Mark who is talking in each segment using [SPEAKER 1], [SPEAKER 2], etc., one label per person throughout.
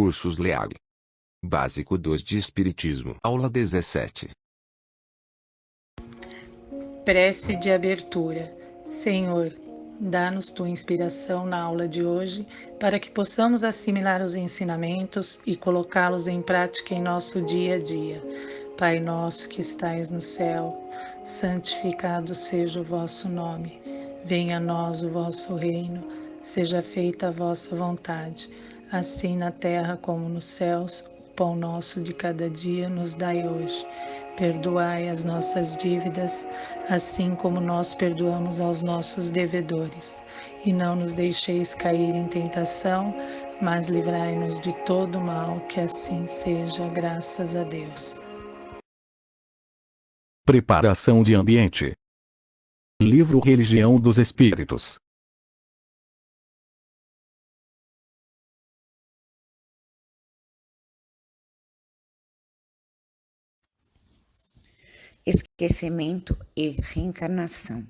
[SPEAKER 1] Cursos Leale. Básico 2 de Espiritismo. Aula 17.
[SPEAKER 2] Prece de abertura. Senhor, dá-nos tua inspiração na aula de hoje para que possamos assimilar os ensinamentos e colocá-los em prática em nosso dia a dia. Pai nosso que estais no céu, santificado seja o vosso nome. Venha a nós o vosso reino, seja feita a vossa vontade, assim na terra como nos céus. O pão nosso de cada dia nos dai hoje. Perdoai as nossas dívidas, assim como nós perdoamos aos nossos devedores. E não nos deixeis cair em tentação, mas livrai-nos de todo mal, que assim seja, graças a Deus.
[SPEAKER 3] Preparação de ambiente. Livro Religião dos Espíritos.
[SPEAKER 4] Esquecimento e reencarnação.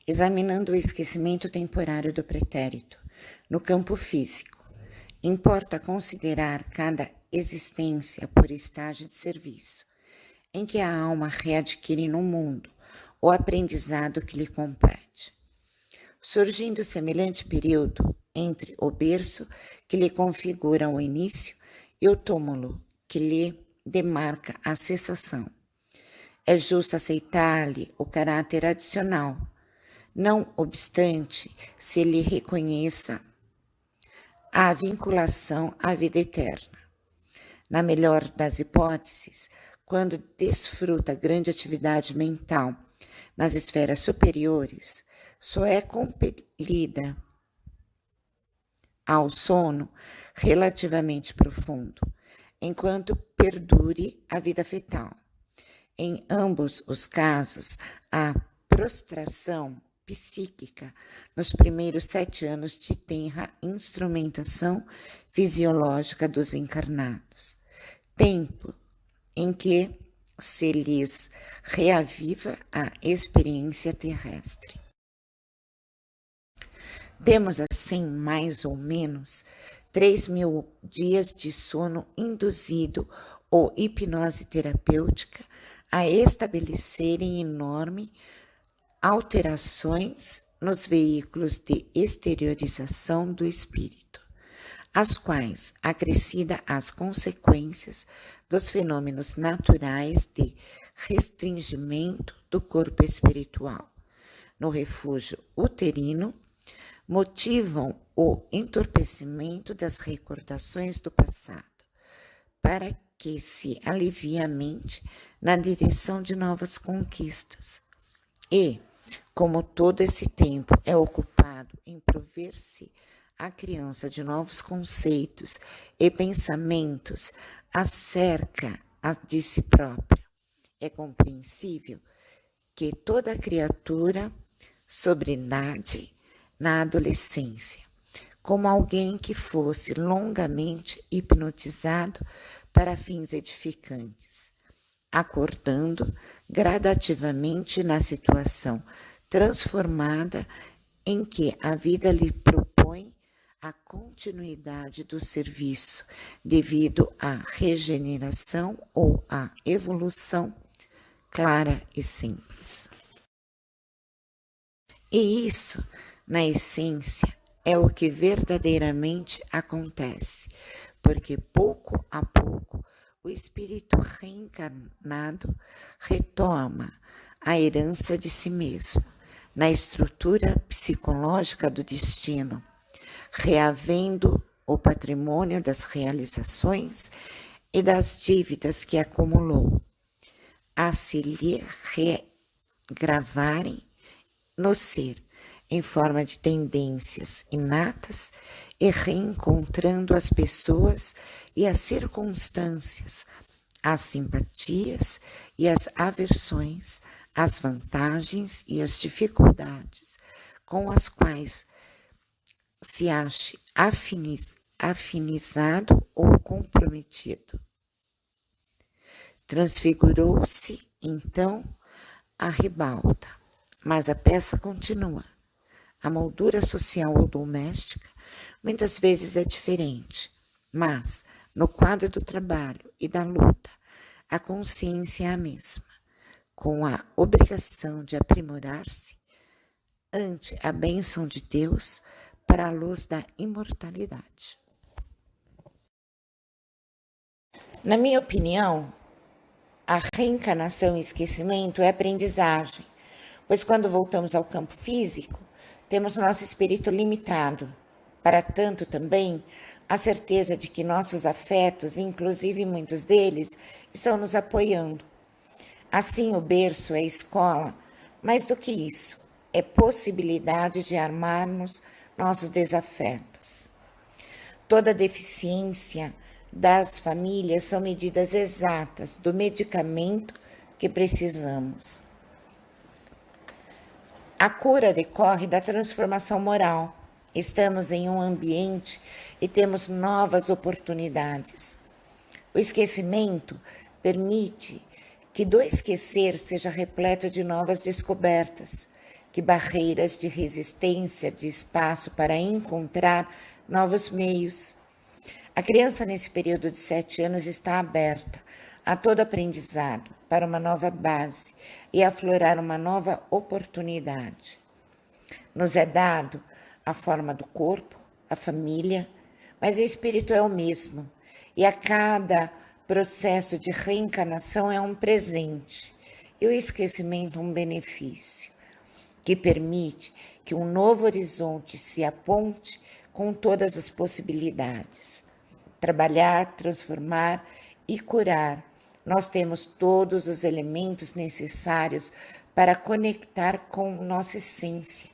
[SPEAKER 4] Examinando o esquecimento temporário do pretérito no campo físico, importa considerar cada existência por estágio de serviço, em que a alma readquire no mundo o aprendizado que lhe compete. Surgindo semelhante período entre o berço que lhe configura o início e o túmulo que lhe demarca a cessação. É justo aceitar-lhe o caráter adicional, não obstante se lhe reconheça a vinculação à vida eterna. Na melhor das hipóteses, quando desfruta grande atividade mental nas esferas superiores, só é compelida ao sono relativamente profundo, enquanto perdure a vida fetal. Em ambos os casos, a prostração psíquica nos primeiros 7 anos de tenra instrumentação fisiológica dos encarnados, tempo em que se lhes reaviva a experiência terrestre. Temos assim, mais ou menos, 3.000 dias de sono induzido ou hipnose terapêutica a estabelecerem enormes alterações nos veículos de exteriorização do espírito, as quais, acrescida as consequências dos fenômenos naturais de restringimento do corpo espiritual no refúgio uterino, motivam o entorpecimento das recordações do passado, para que se alivie a mente na direção de novas conquistas. E, como todo esse tempo é ocupado em prover-se à criança de novos conceitos e pensamentos acerca de si própria, é compreensível que toda criatura sobrenade na adolescência, como alguém que fosse longamente hipnotizado para fins edificantes, acordando gradativamente na situação transformada em que a vida lhe propõe a continuidade do serviço devido à regeneração ou à evolução clara e simples. E isso, na essência, é o que verdadeiramente acontece, porque pouco a pouco o espírito reencarnado retoma a herança de si mesmo, na estrutura psicológica do destino, reavendo o patrimônio das realizações e das dívidas que acumulou, a se lhe regravarem no ser, em forma de tendências inatas e reencontrando as pessoas e as circunstâncias, as simpatias e as aversões, as vantagens e as dificuldades com as quais se ache afinizado ou comprometido. Transfigurou-se, então, a ribalta, mas a peça continua. A moldura social ou doméstica muitas vezes é diferente, mas, no quadro do trabalho e da luta, a consciência é a mesma, com a obrigação de aprimorar-se ante a bênção de Deus para a luz da imortalidade. Na minha opinião, a reencarnação e esquecimento é aprendizagem, pois quando voltamos ao campo físico, temos nosso espírito limitado. Para tanto, também, a certeza de que nossos afetos, inclusive muitos deles, estão nos apoiando. Assim, o berço é a escola, mais do que isso, é possibilidade de armarmos nossos desafetos. Toda deficiência das famílias são medidas exatas do medicamento que precisamos. A cura decorre da transformação moral. Estamos em um ambiente e temos novas oportunidades. O esquecimento permite que do esquecer seja repleto de novas descobertas, que barreiras de resistência de espaço para encontrar novos meios. A criança nesse período de 7 anos está aberta a todo aprendizado para uma nova base e aflorar uma nova oportunidade. Nos é dado a forma do corpo, a família, mas o espírito é o mesmo, e a cada processo de reencarnação é um presente, e o esquecimento um benefício, que permite que um novo horizonte se aponte com todas as possibilidades. Trabalhar, transformar e curar. Nós temos todos os elementos necessários para conectar com nossa essência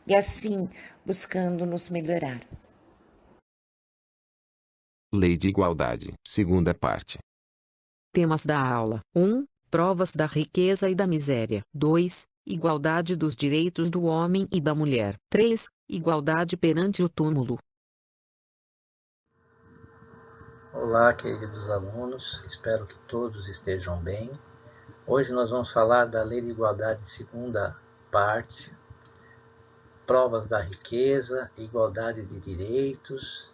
[SPEAKER 4] e assim buscando nos melhorar.
[SPEAKER 1] Lei de Igualdade, segunda parte.
[SPEAKER 5] Temas da aula: 1. Provas da riqueza e da miséria. 2. Igualdade dos direitos do homem e da mulher. 3. Igualdade perante o túmulo.
[SPEAKER 6] Olá, queridos alunos, espero que todos estejam bem. Hoje nós vamos falar da Lei de Igualdade, segunda parte, provas da riqueza, igualdade de direitos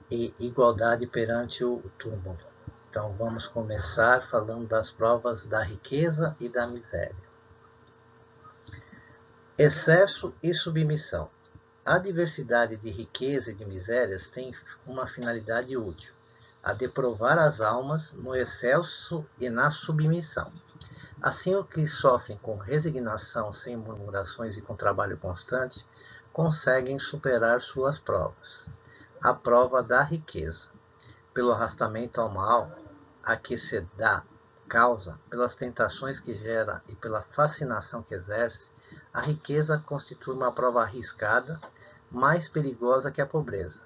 [SPEAKER 6] e igualdade perante o túmulo. Então vamos começar falando das provas da riqueza e da miséria. Excesso e submissão. A diversidade de riqueza e de misérias tem uma finalidade útil, a de provar as almas no excesso e na submissão. Assim, os que sofrem com resignação, sem murmurações e com trabalho constante, conseguem superar suas provas. A prova da riqueza. Pelo arrastamento ao mal, a que se dá causa, pelas tentações que gera e pela fascinação que exerce, a riqueza constitui uma prova arriscada, mais perigosa que a pobreza.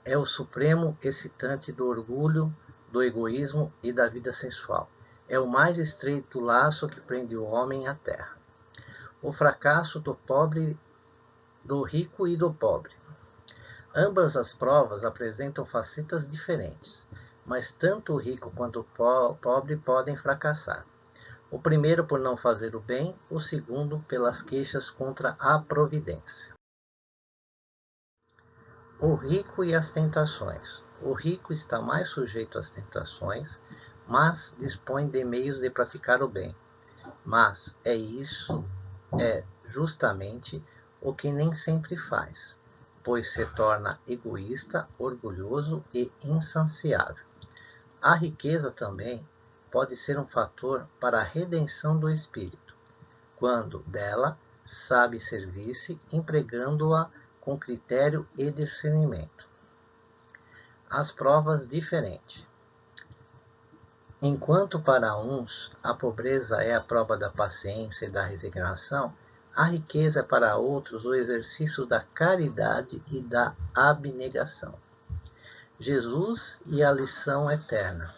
[SPEAKER 6] É o supremo excitante do orgulho, do egoísmo e da vida sensual. É o mais estreito laço que prende o homem à terra. O fracasso do pobre, do rico e do pobre. Ambas as provas apresentam facetas diferentes, mas tanto o rico quanto o pobre podem fracassar. O primeiro por não fazer o bem, o segundo pelas queixas contra a providência. O rico e as tentações. O rico está mais sujeito às tentações, mas dispõe de meios de praticar o bem. Mas é justamente o que nem sempre faz, pois se torna egoísta, orgulhoso e insaciável. A riqueza também pode ser um fator para a redenção do espírito, quando dela sabe servir-se, empregando-a com critério e discernimento. As provas diferentes. Enquanto para uns a pobreza é a prova da paciência e da resignação, a riqueza é para outros o exercício da caridade e da abnegação. Jesus e a lição eterna.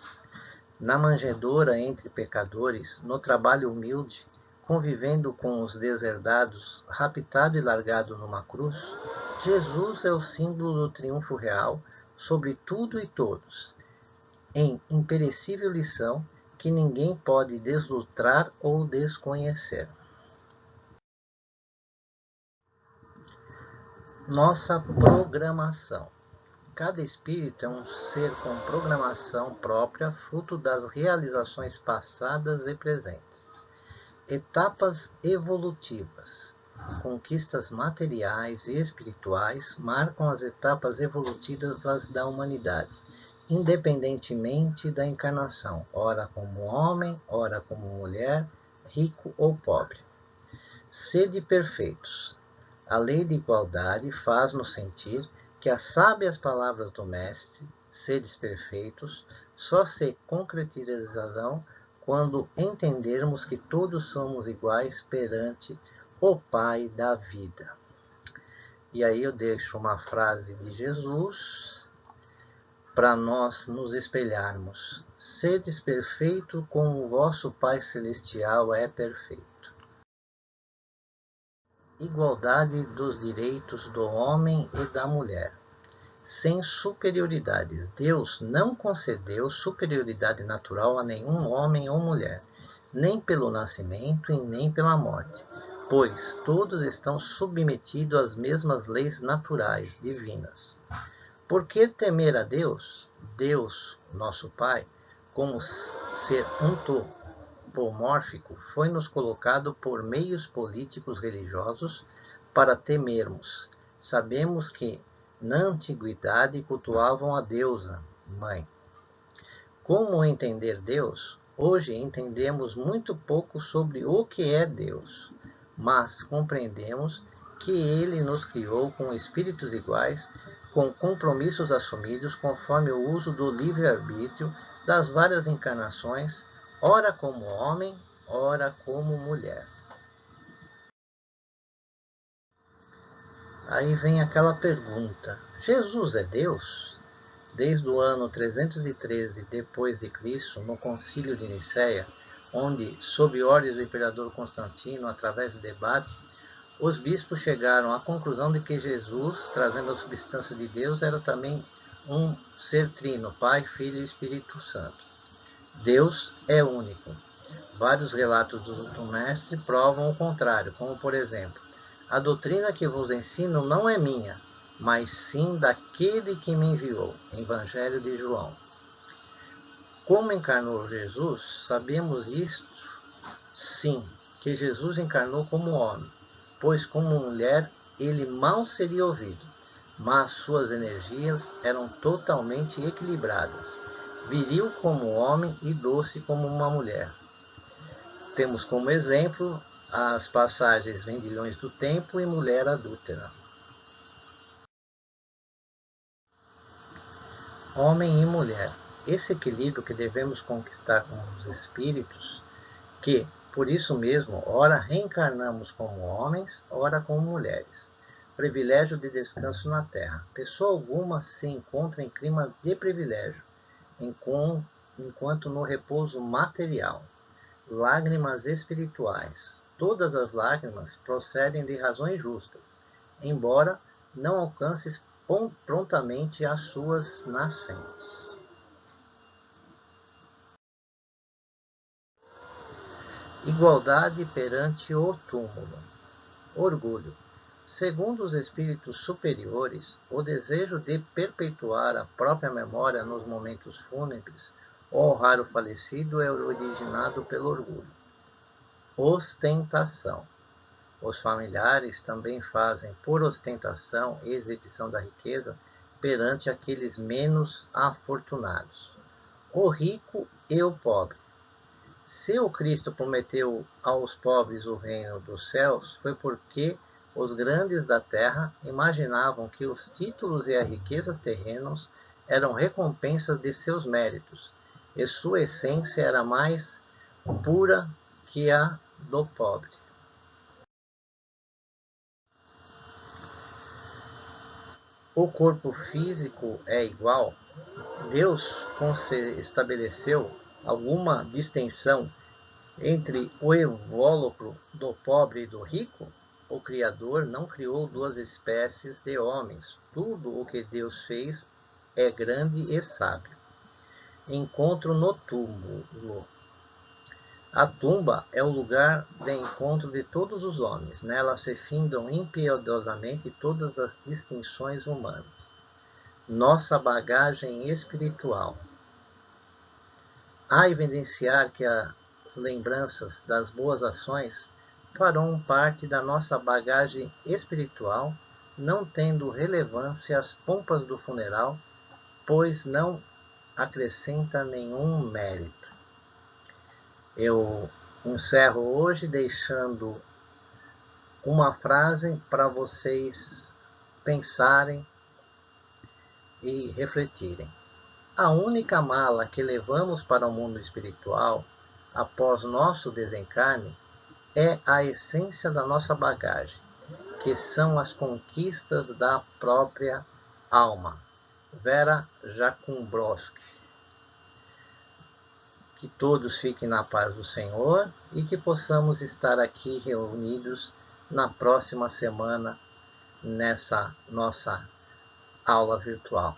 [SPEAKER 6] Na manjedoura entre pecadores, no trabalho humilde, convivendo com os deserdados, raptado e largado numa cruz, Jesus é o símbolo do triunfo real sobre tudo e todos, em imperecível lição que ninguém pode deslutrar ou desconhecer. Nossa programação. Cada espírito é um ser com programação própria, fruto das realizações passadas e presentes. Etapas evolutivas. Conquistas materiais e espirituais marcam as etapas evolutivas da humanidade, independentemente da encarnação, ora como homem, ora como mulher, rico ou pobre. Sede perfeitos. A lei de igualdade faz-nos sentir que as sábias palavras do Mestre, sedes perfeitos, só se concretizarão quando entendermos que todos somos iguais perante o Pai da vida. E aí eu deixo uma frase de Jesus para nós nos espelharmos. Sedes perfeito como o vosso Pai Celestial é perfeito. Igualdade dos direitos do homem e da mulher. Sem superioridades. Deus não concedeu superioridade natural a nenhum homem ou mulher, nem pelo nascimento e nem pela morte, pois todos estão submetidos às mesmas leis naturais, divinas. Por que temer a Deus? Deus, nosso Pai, como ser antropomórfico, foi-nos colocado por meios políticos religiosos para temermos. Sabemos que na antiguidade cultuavam a deusa, mãe. Como entender Deus? Hoje entendemos muito pouco sobre o que é Deus, mas compreendemos que Ele nos criou com espíritos iguais, com compromissos assumidos conforme o uso do livre-arbítrio das várias encarnações, ora como homem, ora como mulher. Aí vem aquela pergunta: Jesus é Deus? Desde o ano 313 depois de Cristo, no Concílio de Nicéia, onde, sob ordens do imperador Constantino, através do debate, os bispos chegaram à conclusão de que Jesus, trazendo a substância de Deus, era também um ser trino, Pai, Filho e Espírito Santo. Deus é único. Vários relatos do Mestre provam o contrário, como por exemplo: a doutrina que vos ensino não é minha, mas sim daquele que me enviou. Evangelho de João. Como encarnou Jesus, sabemos isto? Sim, que Jesus encarnou como homem, pois como mulher ele mal seria ouvido, mas suas energias eram totalmente equilibradas, viril como homem e doce como uma mulher. Temos como exemplo as passagens Vendilhões do Tempo e Mulher Adúltera. Homem e mulher. Esse equilíbrio que devemos conquistar com os espíritos, que, por isso mesmo, ora reencarnamos como homens, ora como mulheres. Privilégio de descanso na terra. Pessoa alguma se encontra em clima de privilégio, enquanto no repouso material. Lágrimas espirituais. Todas as lágrimas procedem de razões justas, embora não alcances prontamente as suas nascentes. Igualdade perante o túmulo. Orgulho. Segundo os espíritos superiores, o desejo de perpetuar a própria memória nos momentos fúnebres ou honrar o falecido é originado pelo orgulho. Ostentação. Os familiares também fazem por ostentação e exibição da riqueza perante aqueles menos afortunados. O rico e o pobre. Se o Cristo prometeu aos pobres o reino dos céus, foi porque os grandes da terra imaginavam que os títulos e as riquezas terrenos eram recompensas de seus méritos, e sua essência era mais pura que a do pobre. O corpo físico é igual? Deus estabeleceu alguma distinção entre o invólucro do pobre e do rico? O Criador não criou duas espécies de homens. Tudo o que Deus fez é grande e sábio. Encontro no túmulo. A tumba é o lugar de encontro de todos os homens. Nela se findam impiedosamente todas as distinções humanas. nossa bagagem espiritual. Há evidenciar que as lembranças das boas ações farão parte da nossa bagagem espiritual, não tendo relevância as pompas do funeral, pois não acrescenta nenhum mérito. Eu encerro hoje deixando uma frase para vocês pensarem e refletirem. A única mala que levamos para o mundo espiritual após nosso desencarne é a essência da nossa bagagem, que são as conquistas da própria alma. Vera Jacobowski. Que todos fiquem na paz do Senhor e que possamos estar aqui reunidos na próxima semana nessa nossa aula virtual.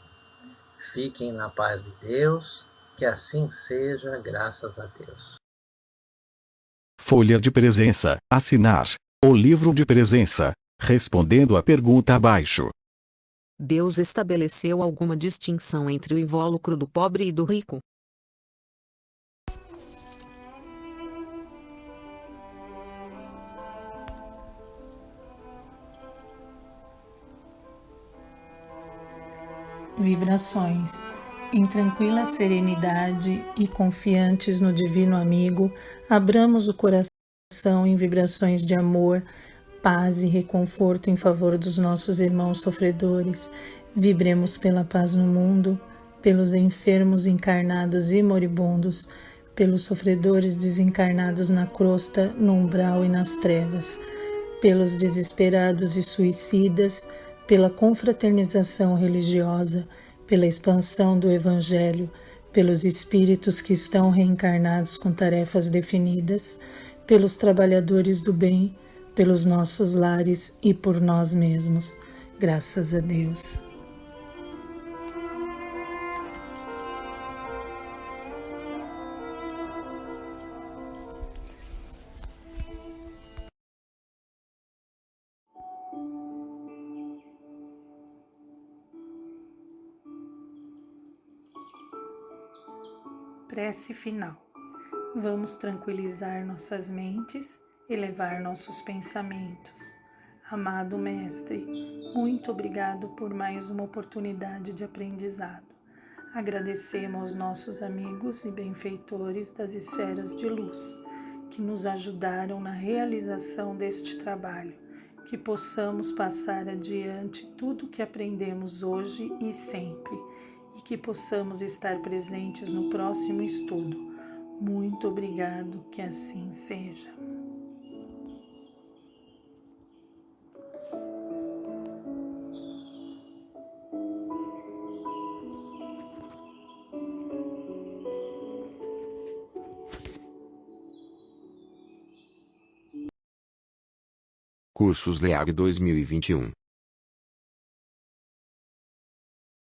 [SPEAKER 6] Fiquem na paz de Deus, que assim seja, graças a Deus.
[SPEAKER 3] Folha de presença. Assinar o livro de presença, respondendo à pergunta abaixo.
[SPEAKER 5] Deus estabeleceu alguma distinção entre o invólucro do pobre e do rico?
[SPEAKER 2] Vibrações. Em tranquila serenidade e confiantes no Divino Amigo, abramos o coração em vibrações de amor, paz e reconforto em favor dos nossos irmãos sofredores. Vibremos pela paz no mundo, pelos enfermos encarnados e moribundos, pelos sofredores desencarnados na crosta, no umbral e nas trevas, pelos desesperados e suicidas, pela confraternização religiosa, pela expansão do Evangelho, pelos espíritos que estão reencarnados com tarefas definidas, pelos trabalhadores do bem, pelos nossos lares e por nós mesmos. Graças a Deus. Prece final. Vamos tranquilizar nossas mentes, elevar nossos pensamentos. Amado Mestre, muito obrigado por mais uma oportunidade de aprendizado. Agradecemos aos nossos amigos e benfeitores das esferas de luz, que nos ajudaram na realização deste trabalho, que possamos passar adiante tudo o que aprendemos hoje e sempre, e que possamos estar presentes no próximo estudo. Muito obrigado, que assim seja.
[SPEAKER 1] Cursos LEAG 2021.